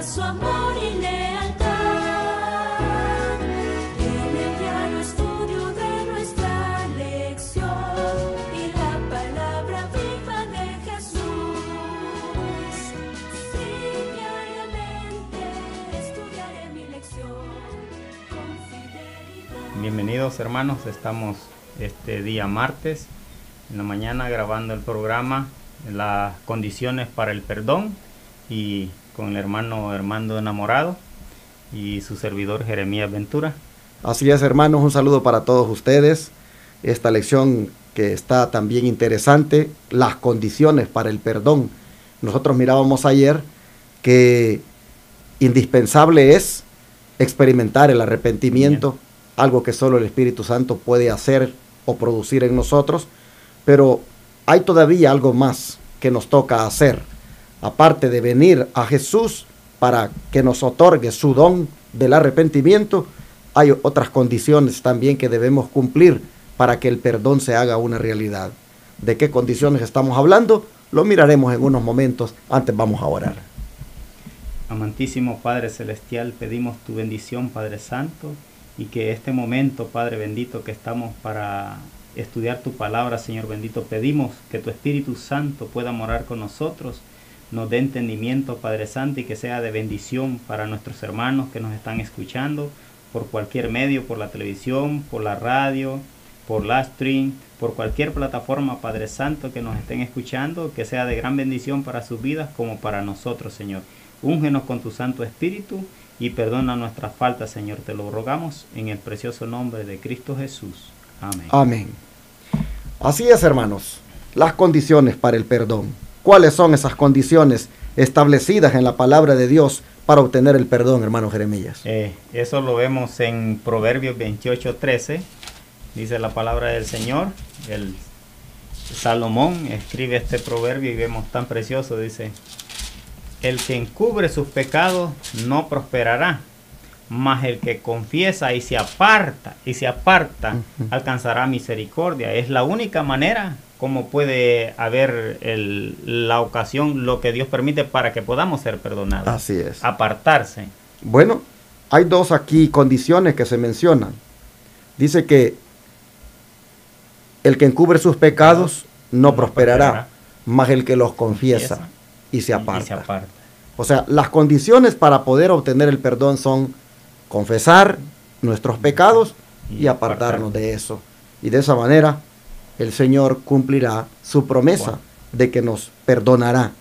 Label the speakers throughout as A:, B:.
A: su amor y lealtad. En el diario estudio de nuestra lección y la palabra viva de Jesús. Sí, diariamente estudiaré mi lección con fidelidad.
B: Bienvenidos, hermanos, estamos este día martes en la mañana grabando el programa Las condiciones para el perdón, y con el hermano Armando Enamorado y su servidor Jeremías Ventura.
C: Así es, hermanos, un saludo para todos ustedes. Esta lección que está también interesante, las condiciones para el perdón. Nosotros mirábamos ayer que indispensable es experimentar el arrepentimiento, bien, algo que solo el Espíritu Santo puede hacer o producir en nosotros, pero hay todavía algo más que nos toca hacer. Aparte de venir a Jesús para que nos otorgue su don del arrepentimiento, hay otras condiciones también que debemos cumplir para que el perdón se haga una realidad. ¿De qué condiciones estamos hablando? Lo miraremos en unos momentos. Antes vamos a orar.
B: Amantísimo Padre Celestial, pedimos tu bendición, Padre Santo, y que este momento, Padre bendito, que estamos para estudiar tu palabra, Señor bendito, pedimos que tu Espíritu Santo pueda morar con nosotros, nos dé entendimiento, Padre Santo, y que sea de bendición para nuestros hermanos que nos están escuchando por cualquier medio, por la televisión, por la radio, por la stream, por cualquier plataforma, Padre Santo, que nos estén escuchando, que sea de gran bendición para sus vidas como para nosotros, Señor. Úngenos con tu Santo Espíritu y perdona nuestras faltas, Señor. Te lo rogamos en el precioso nombre de Cristo Jesús. Amén.
C: Amén. Así es, hermanos, las condiciones para el perdón. ¿Cuáles son esas condiciones establecidas en la palabra de Dios para obtener el perdón, hermano Jeremías?
B: Eso lo vemos en Proverbios 28:13. Dice la palabra del Señor. El Salomón escribe este proverbio y vemos tan precioso. Dice: el que encubre sus pecados no prosperará, mas el que confiesa y se aparta, alcanzará misericordia. Es la única manera como puede haber la ocasión, lo que Dios permite para que podamos ser perdonados.
C: Así es.
B: Apartarse.
C: Bueno, hay dos aquí condiciones que se mencionan. Dice que el que encubre sus pecados no prosperará, mas el que los confiesa y se aparta. O sea, las condiciones para poder obtener el perdón son confesar nuestros pecados y apartarnos de eso. Y de esa manera el Señor cumplirá su promesa de que nos perdonará.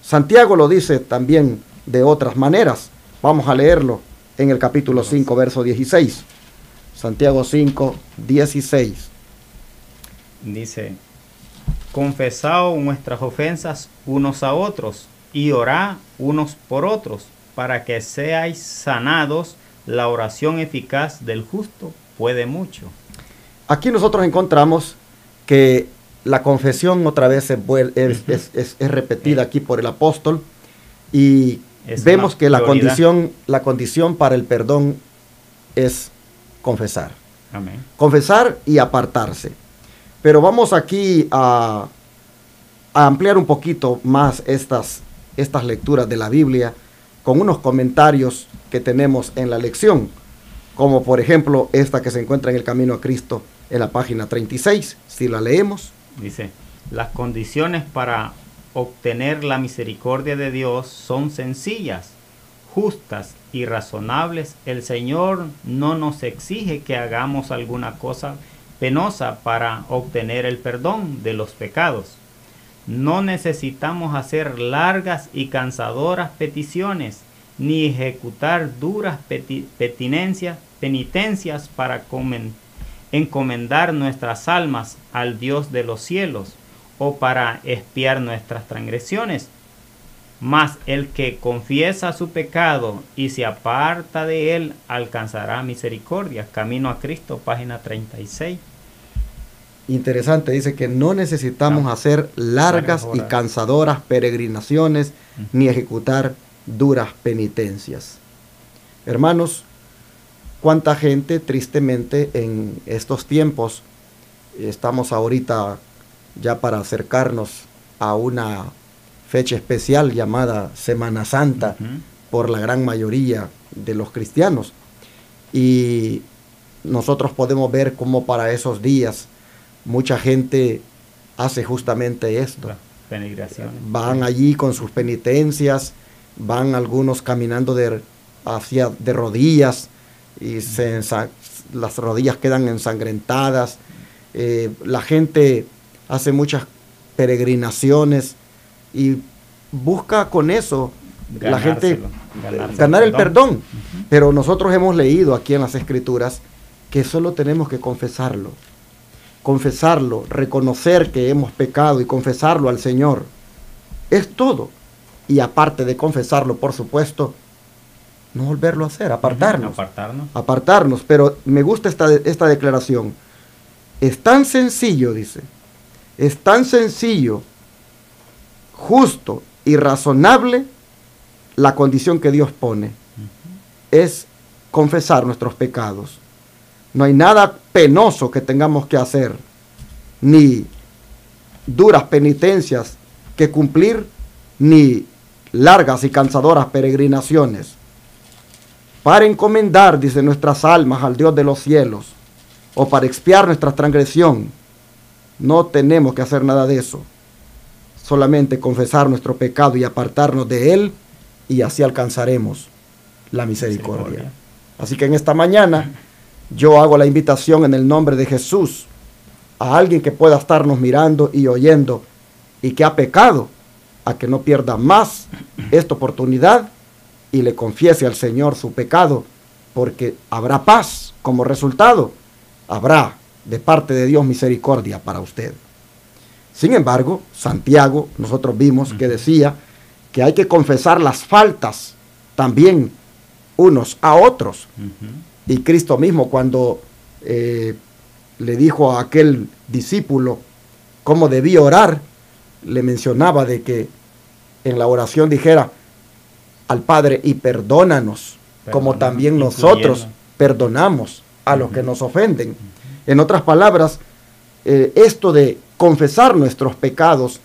C: Santiago lo dice también de otras maneras. Vamos a leerlo en el capítulo 5, verso 16. Santiago 5, 16.
B: Dice: confesaos nuestras ofensas unos a otros y orad unos por otros para que seáis sanados. La oración eficaz del justo puede mucho.
C: Aquí nosotros encontramos que la confesión otra vez es repetida aquí por el apóstol, y vemos que la condición para el perdón es confesar.
B: Amén.
C: Confesar y apartarse. Pero vamos aquí a ampliar un poquito más estas lecturas de la Biblia con unos comentarios que tenemos en la lección, como por ejemplo esta que se encuentra en el Camino a Cristo en la página 36, si la leemos.
B: Dice: las condiciones para obtener la misericordia de Dios son sencillas, justas y razonables. El Señor no nos exige que hagamos alguna cosa penosa para obtener el perdón de los pecados. No necesitamos hacer largas y cansadoras peticiones, ni ejecutar duras penitencias para encomendar nuestras almas al Dios de los cielos, o para expiar nuestras transgresiones. Mas el que confiesa su pecado y se aparta de él alcanzará misericordia. Camino a Cristo, página 36.
C: Interesante, dice que no necesitamos hacer largas y cansadoras peregrinaciones ni ejecutar duras penitencias. Hermanos, cuánta gente tristemente en estos tiempos, estamos ahorita ya para acercarnos a una fecha especial llamada Semana Santa, por la gran mayoría de los cristianos. Y nosotros podemos ver cómo para esos días mucha gente hace justamente esto. Van allí con sus penitencias, van algunos caminando de rodillas y las rodillas quedan ensangrentadas. La gente hace muchas peregrinaciones y busca con eso la gente ganar el perdón. Pero nosotros hemos leído aquí en las Escrituras que solo tenemos que confesarlo, reconocer que hemos pecado y confesarlo al Señor. Es todo. Y aparte de confesarlo, por supuesto, no volverlo a hacer, apartarnos. Pero me gusta esta declaración. Es tan sencillo, dice, es tan sencillo, justo y razonable la condición que Dios pone. Es confesar nuestros pecados. No hay nada penoso que tengamos que hacer, ni duras penitencias que cumplir, ni largas y cansadoras peregrinaciones. Para encomendar, dice, nuestras almas al Dios de los cielos, o para expiar nuestra transgresión, no tenemos que hacer nada de eso. Solamente confesar nuestro pecado y apartarnos de él, y así alcanzaremos la misericordia. Así que en esta mañana yo hago la invitación en el nombre de Jesús a alguien que pueda estarnos mirando y oyendo y que ha pecado, a que no pierda más esta oportunidad y le confiese al Señor su pecado, porque habrá paz como resultado. Habrá de parte de Dios misericordia para usted. Sin embargo, Santiago, nosotros vimos que decía que hay que confesar las faltas también unos a otros. Y Cristo mismo, cuando le dijo a aquel discípulo cómo debía orar, le mencionaba de que en la oración dijera al Padre, y perdónanos, como también nosotros perdonamos a los que nos ofenden. En otras palabras, esto de confesar nuestros pecados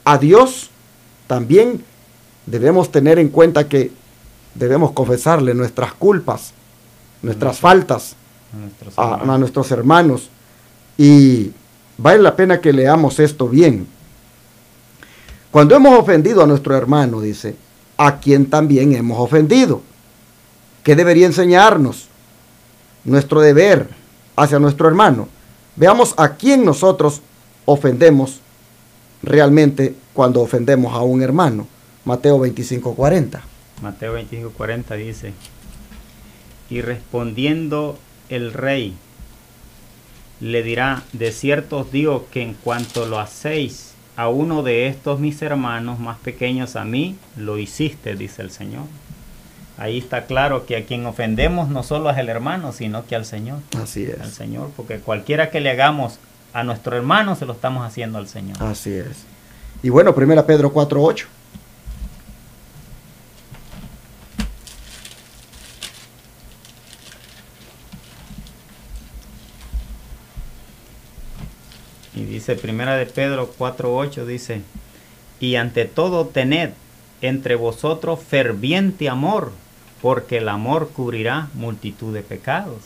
C: a Dios, también debemos tener en cuenta que debemos confesarle nuestras culpas, nuestras faltas a nuestros hermanos. Y vale la pena que leamos esto bien. Cuando hemos ofendido a nuestro hermano, dice, a quien también hemos ofendido. ¿Qué debería enseñarnos? Nuestro deber hacia nuestro hermano. Veamos a quién nosotros ofendemos realmente cuando ofendemos a un hermano. Mateo 25:40.
B: Mateo 25:40 dice: y respondiendo el rey, le dirá, de cierto os digo que en cuanto lo hacéis a uno de estos mis hermanos más pequeños, a mí lo hiciste, dice el Señor. Ahí está claro que a quien ofendemos no solo es el hermano, sino que al Señor.
C: Así es.
B: Al Señor, porque cualquiera que le hagamos a nuestro hermano se lo estamos haciendo al Señor.
C: Así es. Y bueno, 1 Pedro 4:8.
B: Y dice, 1 Pedro 4:8 dice, y ante todo tened entre vosotros ferviente amor, porque el amor cubrirá multitud de pecados.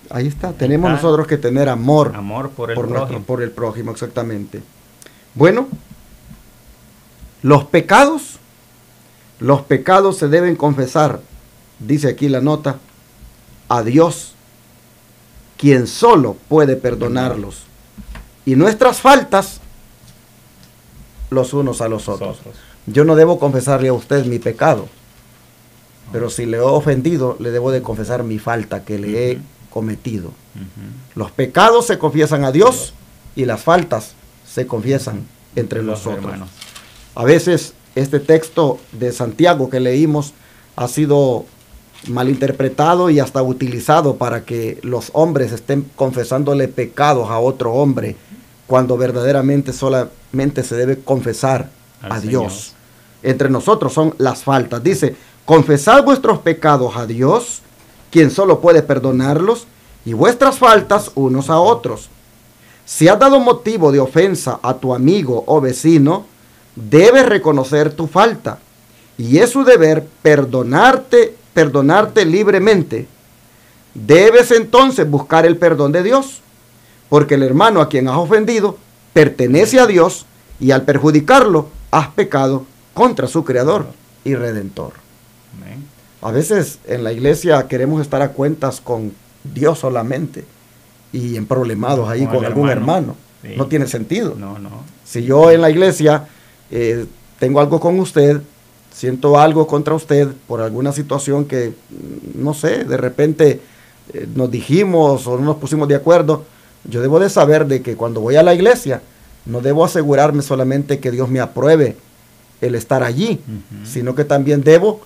C: Ahí está, tenemos nosotros que tener amor.
B: Amor por el prójimo.
C: Por el prójimo, exactamente. Bueno, los pecados se deben confesar, dice aquí la nota, a Dios, quien solo puede perdonarlos. Y nuestras faltas, los unos a los otros. Yo no debo confesarle a usted mi pecado, pero si le he ofendido, le debo de confesar mi falta que le he cometido. Los pecados se confiesan a Dios y las faltas se confiesan entre nosotros. Hermanos. A veces este texto de Santiago que leímos ha sido malinterpretado y hasta utilizado para que los hombres estén confesándole pecados a otro hombre, cuando verdaderamente solamente se debe confesar a Dios. Entre nosotros son las faltas. Dice, confesad vuestros pecados a Dios, quien solo puede perdonarlos, y vuestras faltas unos a otros. Si has dado motivo de ofensa a tu amigo o vecino, debes reconocer tu falta y es su deber perdonarte libremente, debes entonces buscar el perdón de Dios, porque el hermano a quien has ofendido pertenece a Dios, y al perjudicarlo has pecado contra su Creador y Redentor.
B: Amén.
C: A veces en la iglesia queremos estar a cuentas con Dios solamente y emproblemados ahí con algún hermano.
B: Sí.
C: No tiene sentido.
B: No.
C: Si yo en la iglesia tengo algo con usted, siento algo contra usted por alguna situación que, no sé, de repente nos dijimos o no nos pusimos de acuerdo, yo debo de saber de que cuando voy a la iglesia no debo asegurarme solamente que Dios me apruebe el estar allí, sino que también debo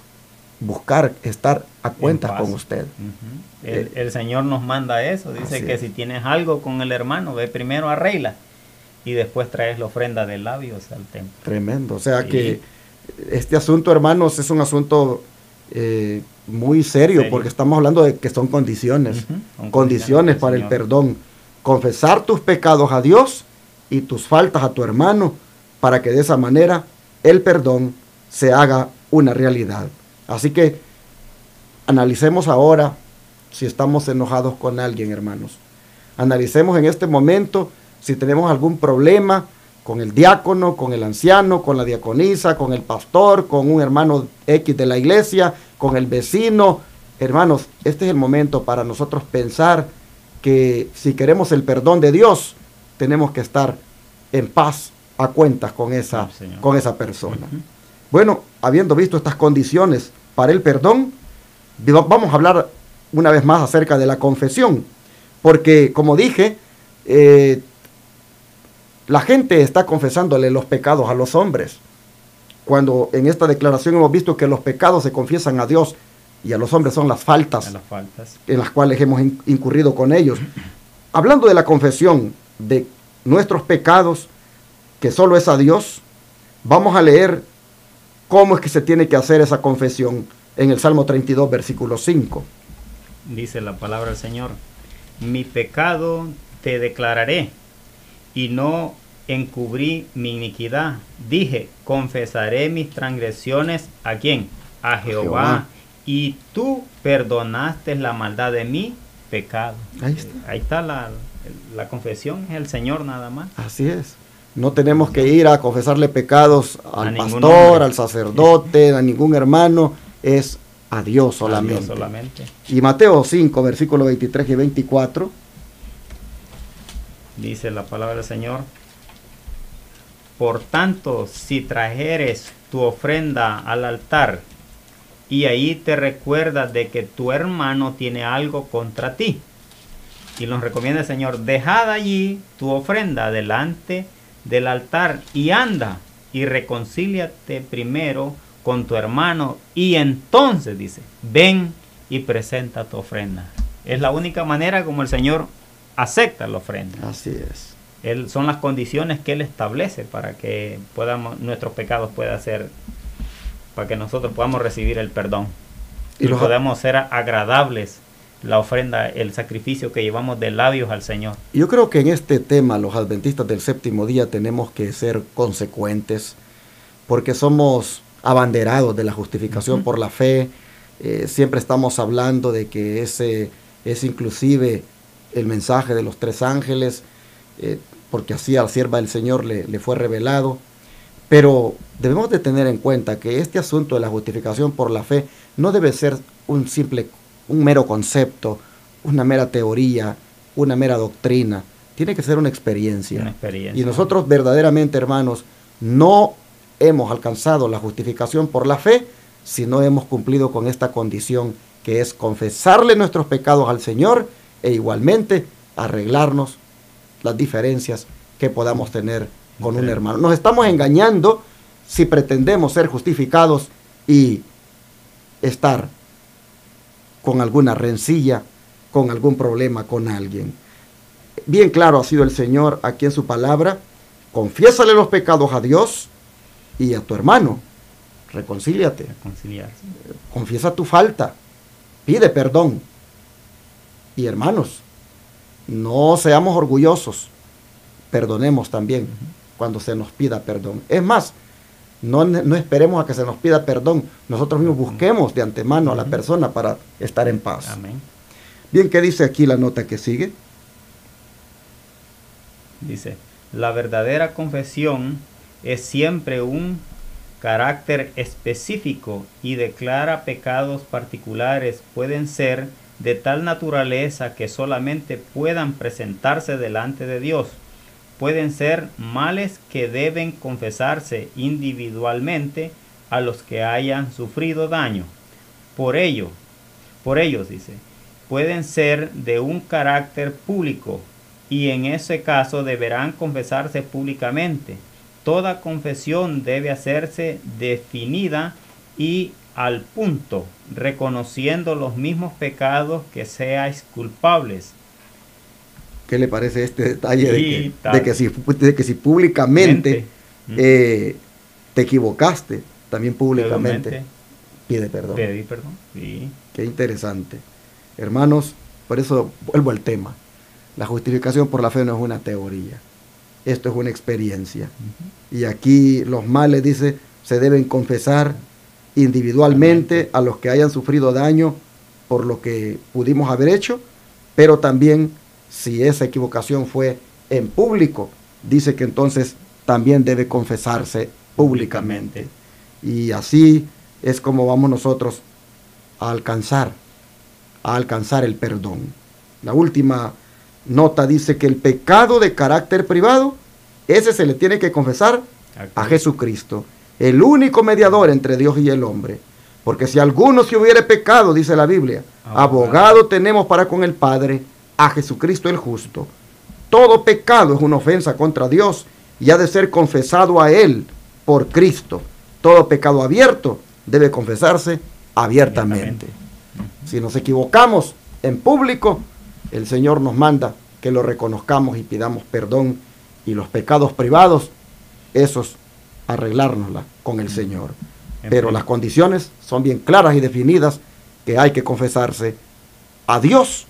C: buscar estar a cuentas con usted.
B: El Señor nos manda eso, dice que si tienes algo con el hermano, ve primero arregla y después traes la ofrenda de labios al templo.
C: Tremendo, o sea que este asunto, hermanos, es un asunto muy serio, porque estamos hablando de que son condiciones, condiciones para el perdón. Confesar tus pecados a Dios y tus faltas a tu hermano, para que de esa manera el perdón se haga una realidad. Así que analicemos ahora si estamos enojados con alguien, hermanos. Analicemos en este momento si tenemos algún problema con el diácono, con el anciano, con la diaconisa, con el pastor, con un hermano X de la iglesia, con el vecino. Hermanos, este es el momento para nosotros pensar que si queremos el perdón de Dios, tenemos que estar en paz, a cuentas con esa persona. Bueno, habiendo visto estas condiciones para el perdón, vamos a hablar una vez más acerca de la confesión, porque como dije, la gente está confesándole los pecados a los hombres, cuando en esta declaración hemos visto que los pecados se confiesan a Dios y a los hombres son las faltas en las cuales hemos incurrido con ellos. Hablando de la confesión de nuestros pecados, que solo es a Dios, vamos a leer cómo es que se tiene que hacer esa confesión en el Salmo 32, versículo 5.
B: Dice la palabra del Señor: mi pecado te declararé, y no encubrí mi iniquidad. Dije, confesaré mis transgresiones ¿a quién? A Jehová. Y tú perdonaste la maldad de mi pecado. Ahí está la confesión, es el Señor nada más.
C: Así es. No tenemos que ir a confesarle pecados al pastor, al sacerdote, a ningún hermano. Es a Dios solamente.
B: A Dios solamente.
C: Y Mateo 5, versículos 23 y 24.
B: Dice la palabra del Señor: por tanto, si trajeres tu ofrenda al altar, y ahí te recuerdas de que tu hermano tiene algo contra ti, y nos recomienda el Señor: dejad allí tu ofrenda delante del altar, y anda y reconcíliate primero con tu hermano, y entonces, dice, ven y presenta tu ofrenda. Es la única manera como el Señor acepta la ofrenda.
C: Así es.
B: Son las condiciones que Él establece para que nuestros pecados puedan ser, para que nosotros podamos recibir el perdón y podamos ser agradables, la ofrenda, el sacrificio que llevamos de labios al Señor.
C: Yo creo que en este tema los adventistas del séptimo día tenemos que ser consecuentes, porque somos abanderados de la justificación por la fe. Siempre estamos hablando de que ese es inclusive el mensaje de los 3 ángeles, porque así a la sierva del Señor le fue revelado. Pero debemos de tener en cuenta que este asunto de la justificación por la fe no debe ser un mero concepto, una mera teoría, una mera doctrina. Tiene que ser una experiencia. Y nosotros verdaderamente, hermanos, no hemos alcanzado la justificación por la fe si no hemos cumplido con esta condición, que es confesarle nuestros pecados al Señor e igualmente arreglarnos las diferencias que podamos tener con un hermano. Nos estamos engañando si pretendemos ser justificados y estar con alguna rencilla, con algún problema con alguien. Bien claro ha sido el Señor aquí en su palabra: confiésale los pecados a Dios y a tu hermano, reconcíliate, confiesa tu falta, pide perdón. Y hermanos, no seamos orgullosos, perdonemos también cuando se nos pida perdón. Es más, No esperemos a que se nos pida perdón. Nosotros mismos busquemos de antemano a la persona para estar en paz.
B: Amén.
C: Bien, ¿qué dice aquí la nota que sigue?
B: Dice, la verdadera confesión es siempre un carácter específico y declara pecados particulares. Pueden ser de tal naturaleza que solamente puedan presentarse delante de Dios. Pueden ser males que deben confesarse individualmente a los que hayan sufrido daño. Por ellos, dice, pueden ser de un carácter público y en ese caso deberán confesarse públicamente. Toda confesión debe hacerse definida y al punto, reconociendo los mismos pecados que seáis culpables.
C: ¿Qué le parece este detalle
B: Sí,
C: de que si públicamente
B: Mente.
C: te equivocaste, también públicamente
B: Legalmente,
C: pide perdón?
B: pedí perdón. Sí.
C: Qué interesante. Hermanos, por eso vuelvo al tema. La justificación por la fe no es una teoría. Esto es una experiencia. Y aquí los males, dice, se deben confesar individualmente a los que hayan sufrido daño por lo que pudimos haber hecho, pero también si esa equivocación fue en público, dice que entonces también debe confesarse públicamente. Y así es como vamos nosotros a alcanzar el perdón. La última nota dice que el pecado de carácter privado, ese se le tiene que confesar a Jesucristo, el único mediador entre Dios y el hombre. Porque si alguno se hubiere pecado, dice la Biblia, abogado tenemos para con el Padre, a Jesucristo el justo. Todo pecado es una ofensa contra Dios y ha de ser confesado a Él por Cristo. Todo pecado abierto debe confesarse abiertamente. Si nos equivocamos en público, el Señor nos manda que lo reconozcamos y pidamos perdón, y los pecados privados, esos arreglárnosla con el Señor. Pero las condiciones son bien claras y definidas, que hay que confesarse a Dios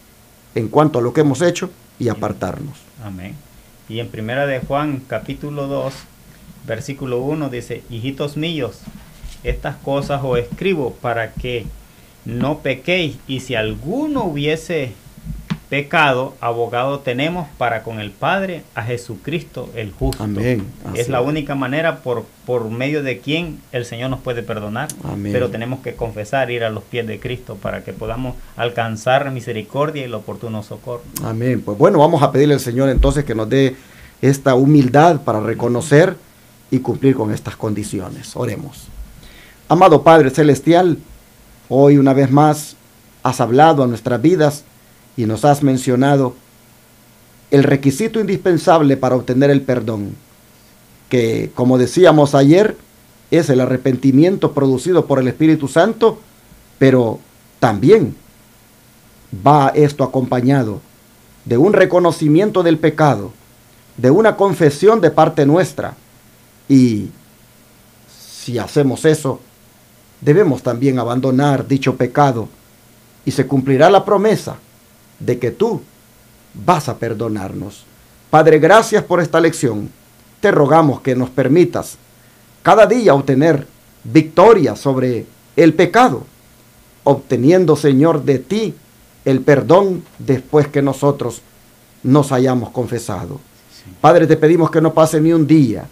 C: en cuanto a lo que hemos hecho y apartarnos.
B: Amén. Y en primera de Juan, capítulo 2, versículo 1, dice, hijitos míos, estas cosas os escribo para que no pequéis, y si alguno hubiese pecado, abogado tenemos para con el Padre, a Jesucristo el justo.
C: Amén.
B: Es la única manera por medio de quien el Señor nos puede perdonar.
C: Amén.
B: Pero tenemos que confesar, ir a los pies de Cristo para que podamos alcanzar misericordia y el oportuno socorro.
C: Amén. Pues bueno, vamos a pedirle al Señor entonces que nos dé esta humildad para reconocer y cumplir con estas condiciones. Oremos. Amado Padre Celestial, hoy una vez más has hablado a nuestras vidas y nos has mencionado el requisito indispensable para obtener el perdón, que, como decíamos ayer, es el arrepentimiento producido por el Espíritu Santo, pero también va esto acompañado de un reconocimiento del pecado, de una confesión de parte nuestra, y si hacemos eso, debemos también abandonar dicho pecado, y se cumplirá la promesa de que tú vas a perdonarnos. Padre, gracias por esta lección. Te rogamos que nos permitas cada día obtener victoria sobre el pecado, obteniendo, Señor, de ti el perdón después que nosotros nos hayamos confesado. Sí. Padre, te pedimos que no pase ni un día,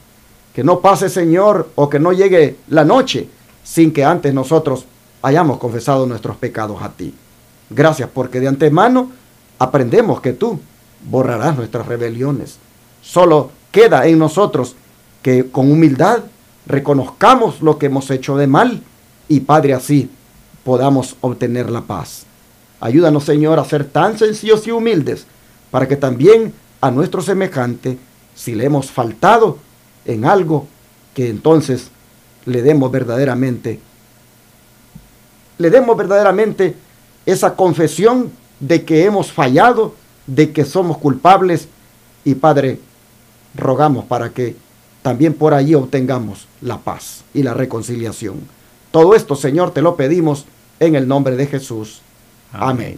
C: que no pase, Señor, o que no llegue la noche sin que antes nosotros hayamos confesado nuestros pecados a ti. Gracias porque de antemano aprendemos que tú borrarás nuestras rebeliones. Solo queda en nosotros que con humildad reconozcamos lo que hemos hecho de mal y, Padre, así podamos obtener la paz. Ayúdanos, Señor, a ser tan sencillos y humildes para que también a nuestro semejante, si le hemos faltado en algo, que entonces le demos verdaderamente esa confesión de que hemos fallado, de que somos culpables, y Padre, rogamos para que también por allí obtengamos la paz y la reconciliación. Todo esto, Señor, te lo pedimos en el nombre de Jesús. Amén.